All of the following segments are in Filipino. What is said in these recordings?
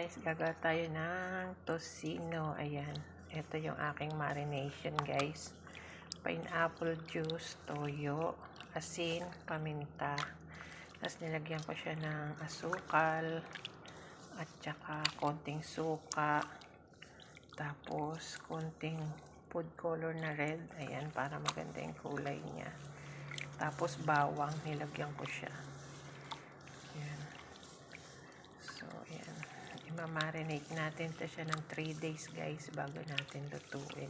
guys, gagawa tayo ng tocino. Ayan, ito yung aking marination guys. Pineapple juice, toyo, asin, paminta. Tapos nilagyan ko siya ng asukal at saka konting suka. Tapos konting food color na red. Ayan, para maganda yung kulay niya. Tapos bawang, nilagyan ko siya. Ayan. So, ayan. Ima-marinate natin ito siya ng 3 days guys bago natin lutuin.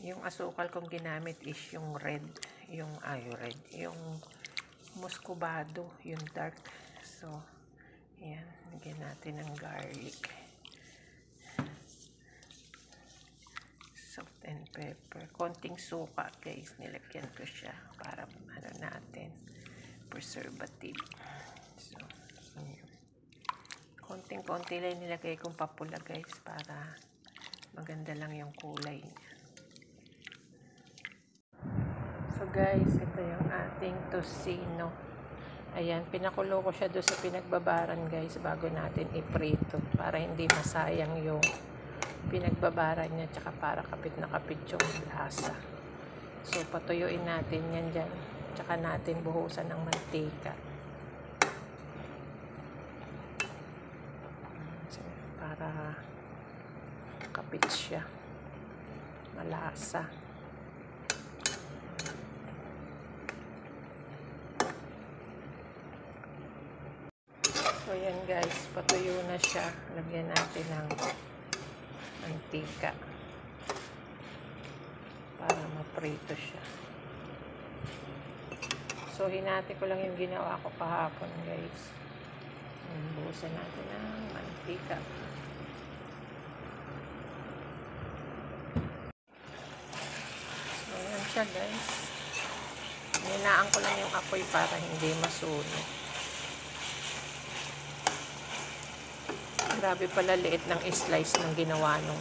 Yung asukal kong ginamit is yung red, yung muscovado, yung dark. So, ayan, lagyan natin ng garlic, salt and pepper, konting suka guys, nilagyan ko siya para natin, preservative. So, ayan. Konting-konti lang nilagay kong papula guys para maganda lang yung kulay niya. So guys, ito yung ating tocino. Ayan, pinakulo ko siya doon sa pinagbabaran guys bago natin iprito para hindi masayang yung pinagbabaran niya, tsaka para kapit na kapit yung lasa. So patuyuin natin yan dyan, tsaka natin buhusan ng mantika. Para kapit siya, malasa. So yan guys, patuyo na siya. Lagyan natin ng mantika para maprito siya. So hinati ko lang yung ginawa ko kahapon guys. Buhusan natin ng mantika. Ayan siya guys. Hinaan ko lang yung apoy para hindi masunog. Grabe pala liit ng slice ng ginawa nung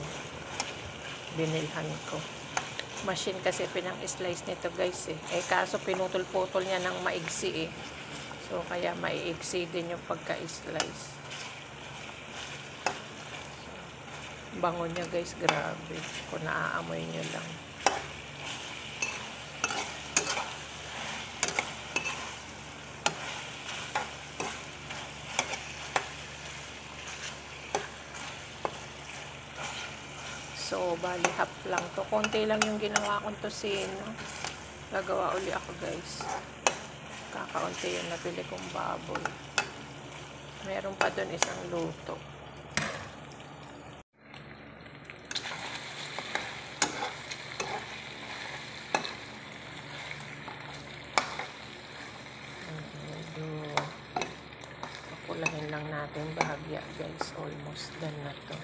binilhan ko. Machine kasi pinang-slice nito guys eh. Eh kaso pinutol-putol niya ng maigsi eh. So kaya maiigsi din yung pagka-slice. Bango niya guys, grabe. Kung naaamoy niyo lang. So, bali half lang to. Konti lang yung ginawa kong tocino. Gagawa uli ako guys. Kakaunti yung nabili kong baboy. Meron pa dun isang luto. Pakulahin lang natin bahagya guys. Almost done na to.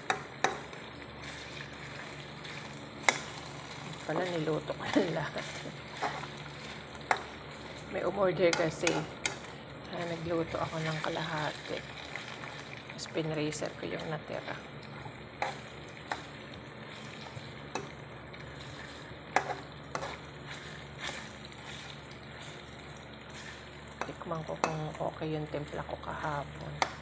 Pala niluto ko na lahat. May umorder kasi. Nagluto ako ng kalahati. Tapos pinracer ko yung natira. Tikman ko kung okay yung timpla ko kahapon.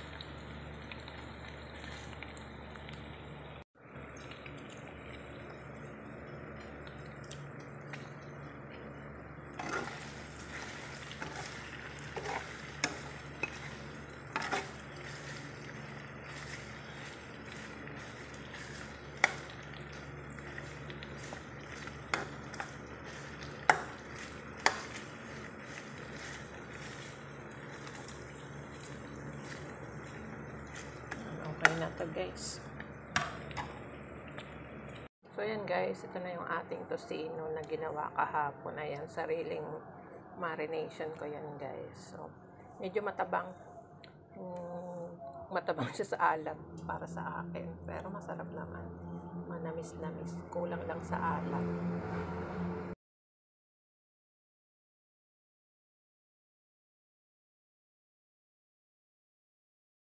Okay na to guys. So yan guys, ito na yung ating tocino na ginawa kahapon. Ayan, sariling marination ko yan guys. So medyo matabang. Matabang siya sa alat para sa akin. Pero masarap naman. Manamis-namis. Kulang lang sa alat.